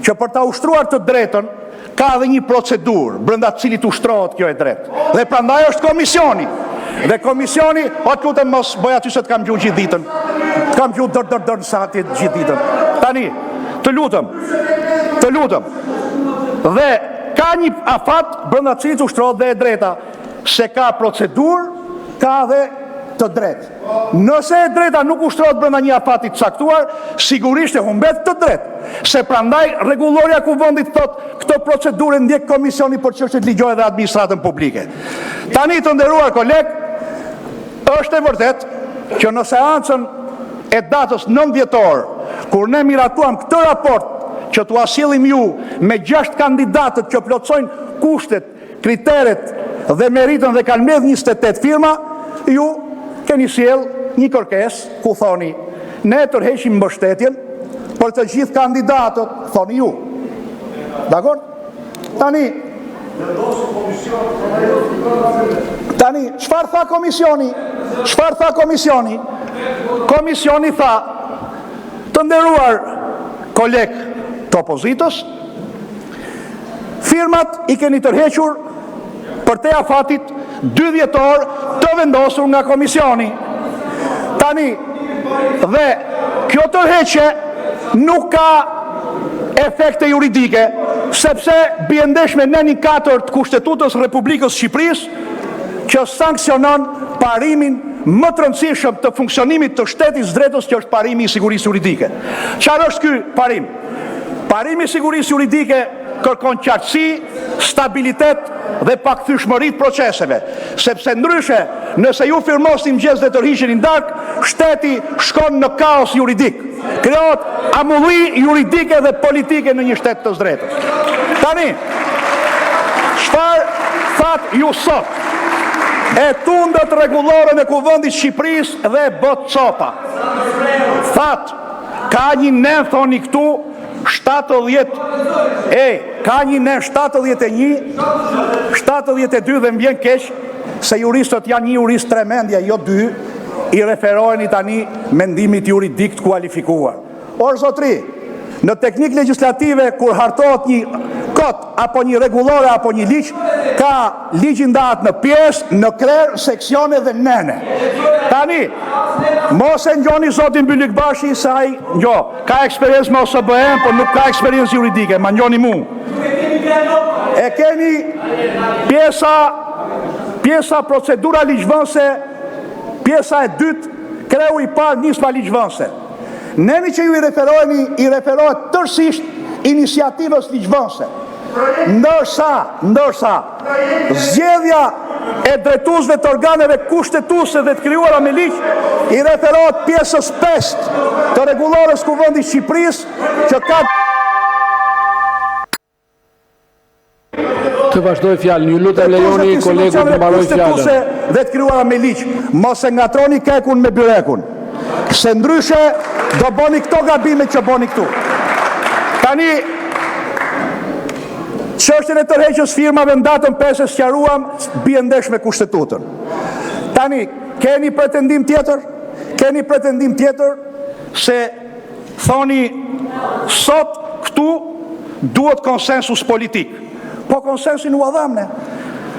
që për ta ushtruar të drejtën ka edhe një procedurë brenda të cilit ushtrohet kjo e drejtë. Dhe prandaj është komisioni. Dhe komisioni, o të lutem mos bëj aty se të kam gjuhë gjithë ditën. Të kam gjuhë dër sa ti gjithë ditën. Tani, të lutem. Dhe ka një afat brenda të cilit ushtrohet dhe e drejta, se ka procedurë, ka dhe të drejtë. Nëse e drejta nuk ushtrohet brenda një afati të caktuar, sigurisht e humbet të drejtë. Se prandaj rregulloria e kuvendit thot këtë procedurë ndjek Komisioni për çështjet ligjore dhe administratën publike. Tani të nderuar koleg, është e vërtet që në seancën e datës 9 dhjetor, kur ne miratuam këtë raport që t'u asillim ju me 6 kandidatët që plotësojnë kushtet, kriteret dhe meritën dhe kanë mbledh 28 firma, ju keni sjell një kërkesë ku thoni ne tërheqim mbështetjen për të gjithë kandidatët, thoni ju. Dakor? Tani, çfarë tha komisioni? Komisioni tha, të nderuar koleg të opozitës, firmat i keni tërhequr për te afatit 2 dhjetor të vendosur nga komisioni. Tani, dhe kjo tërheqje nuk ka efekte juridike, sepse bie ndesh me nenin 4 të Kushtetutës Republikës Shqipërisë, që sankcionon parimin më të rëndësishëm të funksionimit të shtetit drejtës, që është parimi i sigurisë juridike. Çfarë është ky parim? Parimi i sigurisë juridike kërkon qartësi, stabilitet dhe pakthyeshmëri të proceseve, sepse ndryshe, nëse ju firmosni mëngjes dhe tërhiqeni darkë, shteti shkon në kaos juridik. Krijohet amulli juridike dhe politike në një shtet të drejtës. Tani, çfarë that ju sot? E tundët rregullore në Kuvendit Shqipërisë dhe bot copa. That, ka një nen thoni këtu 70, ka një nen 71, 72 dhe mbjen keq se juristët janë një jurist tremendja, jo 2, i referoheni tani mendimit juridik të kualifikuar. Or zotri, në teknikë legjislative kur hartohet një kod apo një rregullore apo një ligj, ka ligjin ndahet në pjesë, në krerë, seksione dhe nene. Tani, mos e ngjoni zotin Bylikbashi se ai ka eksperiencë me OSBE, por nuk ka eksperiencë juridike, ma ngjoni mu. E keni pjesa procedura ligjvënëse, pjesa e dytë, kreu i parë nisma ligjvënëse. Neni që ju i referohet tërësisht iniciativës ligjvënëse. Ndërsa zgjedhja e drejtuesve të organeve kushtetuese dhe të krijuara me ligj i referohet pjesës 5 të rregullores Kuvendit Shqipërisë, që ka të vazhdoj fjalën. Ju lutem lejoni kolegun të mbaroj fjalën. Dhe të krijuara me ligj, mos e ngatroni kekun me byrekun, se ndryshe do bëni këto gabime që bëni këtu. Tani, çështjen e tërheqjes firmave në datën 5 e sqaruam, bie ndesh me Kushtetutën. Tani, keni pretendim tjetër se thoni sot këtu duhet konsensus politik. Po konsensin u adhamne.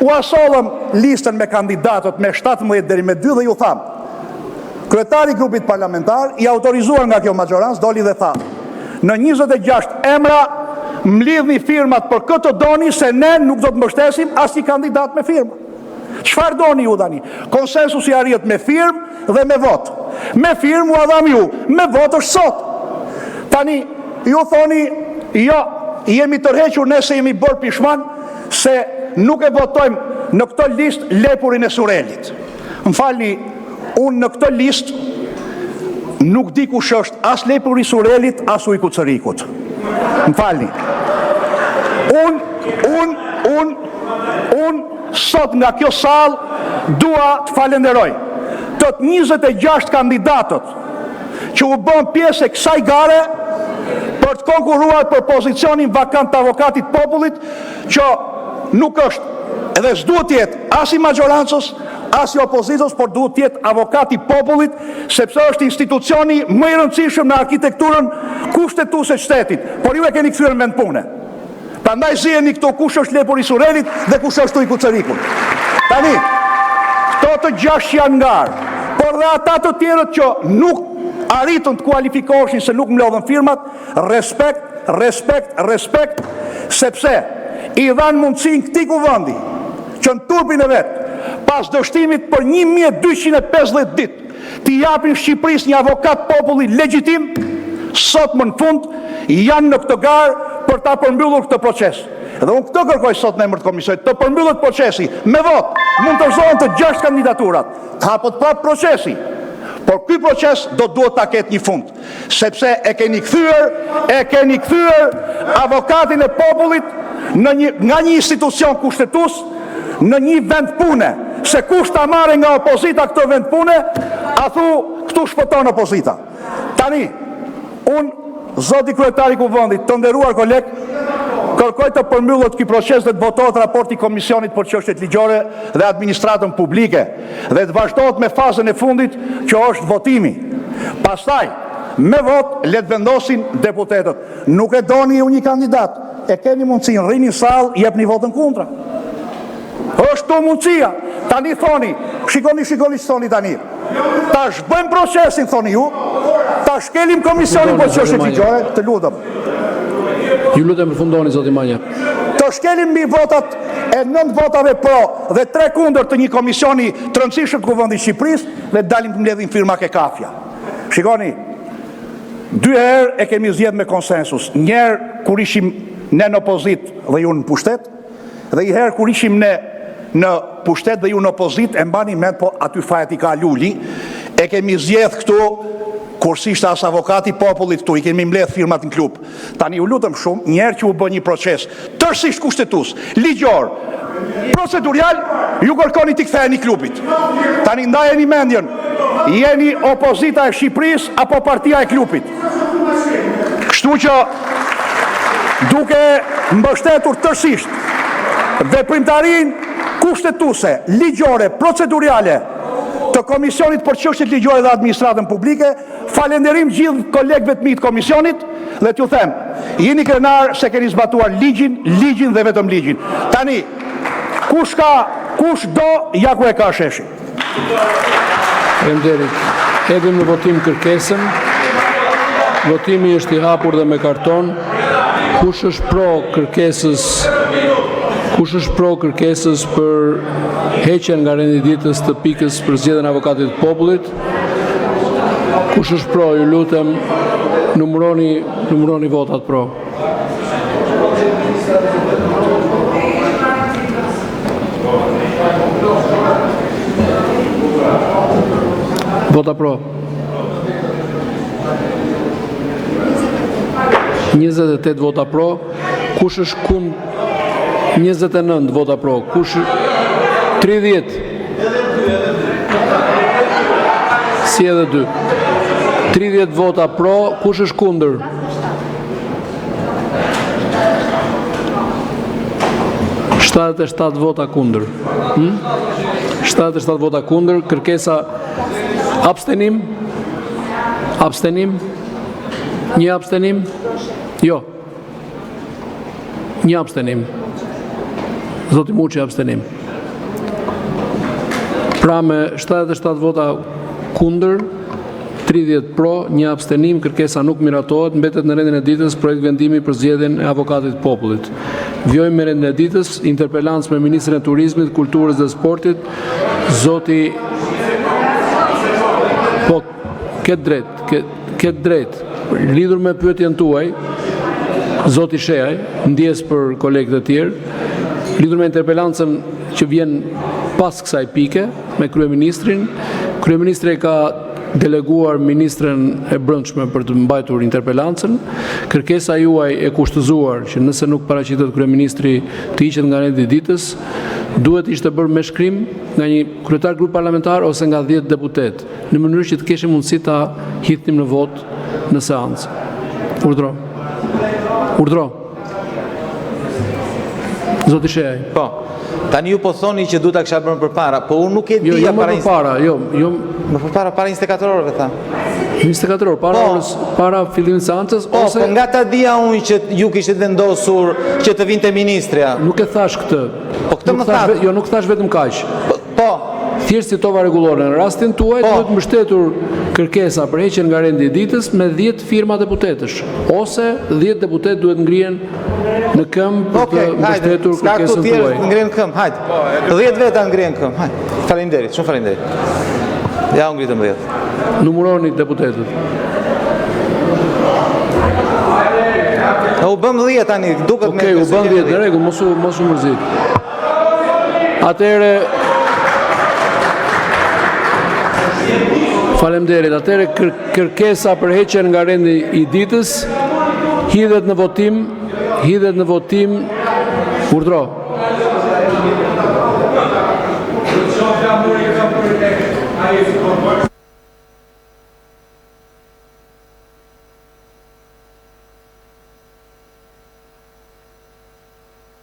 U asollëm listën me kandidatët me 17 deri me 2 dhe ju tham, kryetari i grupit parlamentar, i autorizuar nga kjo majorancë, doli dhe tha, në 26 emra mlidhni firmat për këtë doni, se ne nuk do të mbështesim asnjë kandidat me firmë. Çfarë doni ju tani? Konsensusi arrihet me firmë dhe me vot. Me firmë u adham ju, me vot është sot. Tani ju thoni, jo, jemi tërhequr, nëse jemi bërë pishman se nuk e votojmë në këtë listë lepurin e Surelit. Më falni, unë në këtë listë nuk di kush është as lepuri i Surelit, as ujku i Cërikut. Më falni. Unë sot nga kjo sallë dua të falenderoj të 26 kandidatët që u bën pjesë e kësaj gare për të konkurruar për pozicionin vakant të avokatit popullit, që nuk është edhe s'duhet jetë as i majorancës, as i opozitës, por duhet të jetë avokati popullit, sepse është institucioni më i rëndësishëm në arkitekturën kushtetuese të shtetit, por ju e keni kthyer në vend pune. Prandaj ziheni këto kush është Lepuri Surelit dhe kush është Ujku Cerikun. Tani, këto të 6 janë ngarë, por dhe ata të tjerët që nuk arritën të kualifikoheshin se nuk mlodhen firmat, respekt, sepse i dhanë mundësin këtij kuvendi që në turpin e vetë, pas dështimit për 1250 ditë, t'i japin Shqipërisë një avokat populli legjitim, sot më në fund janë në këtë garë për ta përmbyllur këtë proces. Dhe unë këtë kërkoj sot në emër të komisionit, të përmbyllet procesi me votë, mund të zohen të 6 kandidaturat, të hapet prapë procesi. Por ky proces do duhet ta ketë një fund, sepse e keni kthyer avokatin e popullit nga një institucion kushtetues në një vend pune. Se kush ta marrë nga opozita këtë vend pune, a thu këtu shpëton opozita. Tani, unë zoti kryetari i kuvendit, të nderuar koleg, kërkoj të përmbyllet ky proces dhe të votohet raporti Komisionit për çështjet ligjore dhe administratën publike dhe të vazhdohet me fazën e fundit që është votimi. Pastaj, me vot le të vendosin deputetët. Nuk e doni ju një kandidat, e keni mundësinë, rrini në sallë, jepni votën kundra. Është to mundësia. Tani thoni, shikoni që thoni tani. Ta shbëjmë procesin, thoni ju, ta shkelim Komisionin për çështjet ligjore, të lutem. Ju lutem përfundoni, zoti Manja. Të shkelim mbi votat e 9 votave pro dhe 3 kundër të një komisioni të rëndësishëm të Kuvendit të Shqipërisë dhe dalim të mbledhin firma ke kafja. Shikoni, 2 herë e kemi zgjedhur me konsensus. Një herë kur ishim ne në opozit dhe ju në pushtet, dhe një herë kur ishim ne në pushtet dhe ju në opozit, e mbani mend, po aty fajet i ka luli, e kemi zgjedh këtu kur si ishte as avokati popullit këtu, i kemi mbledh firmat në klub. Tani ju lutem shumë, njerë që u bë një proces tërësisht kushtetues, ligjor, procedurial, ju kërkoni t'i ktheheni klubit. Tani ndajeni mendjen, jeni opozita e Shqipërisë apo partia e klubit. Kështu që duke mbështetur tërësisht veprimtarinë kushtetuese, ligjore, proceduriale të Komisionit për çështjet ligjore dhe administratën publike, falenderim gjithë kolegëve të mi të Komisionit dhe t'ju them, jeni krenar se keni zbatuar ligjin dhe vetëm ligjin. Tani, kush do, ja ku e ka sheshi. Faleminderit. Edhim në votim kërkesën. Votimi është i hapur dhe me karton. Kush është pro kërkesës për heqjen nga renditës të pikës për zgjedhjen e avokatit të popullit? Kush është pro, ju lutem, numëroni votat pro. Vota pro. 28 vota pro. Kush është kundër? 29 vota pro. Kush 30? Si edhe 2. 30 vota pro. Kush është kundër? Hmm? 77 vota kundër. 77 vota kundër. Kërkesa abstenim? Abstenim? Një abstenim? Jo. Një abstenim. Zoti Muçi abstenim. Pra me 77 vota kundër, 30 pro, një abstenim, kërkesa nuk miratohet, mbetet në rendin e ditës projekt vendimi për zgjedhjen e avokatit të popullit. Vjojmë me rendin e ditës interpelancë me Ministrin e Turizmit, Kulturës dhe Sportit, zoti po ketë drejt, lidhur me pyetjen tuaj, zoti Sheaj, ndjes për kolegët e tjerë, lidhur me interpelancën që vjen pas kësaj pike me kryeministrin. Kryeministri ka deleguar ministren e brendshme për të mbajtur interpelancën. Kërkesa juaj e kushtëzuar që nëse nuk paraqitet kryeministri të hiqet nga rendi i ditës, duhet ishte bërë me shkrim nga një kryetar grup parlamentar ose nga 10 deputet, në mënyrë që të kishim mundësi ta hidhnim në vot në seancë. Urdhro. Zoti Sheaj. Po. Tani ju po thoni që duhet ta kisha bërë përpara, po unë nuk e Jo, dija jo më përpara, jo, më përpara para 24 orëve tha. 24 orë, para orës, para fillimit të seancës, Po, ose po nga ta dija unë që ju kishit vendosur që të vinte ministrja. nuk e thash këtë. Po këtë Nuk më thash thatë. jo, nuk thash vetëm kaq. Po, Thjesht citova rregullore. Në rastin tuaj Po. duhet mbështetur kërkesa për heqjen nga rendi i ditës me 10 firma deputetësh, ose 10 deputet duhet ngrihen në këmbë për të hajde, mbështetur s'ka këtu kërkesën tjerë tuaj. ngren këmbë, hajde. 10 veta ngren këmbë, hajde. Faleminderit, shumë faleminderit. Ja, unë ngritëm 10. Numëroni deputetët. U bëm 10 tani, duket Okej, u bën 10 në rregull, mos u mërzit. Atëherë faleminderit. Atëherë kërkesa për heqjen nga rendi i ditës hidhet në votim, urdhro.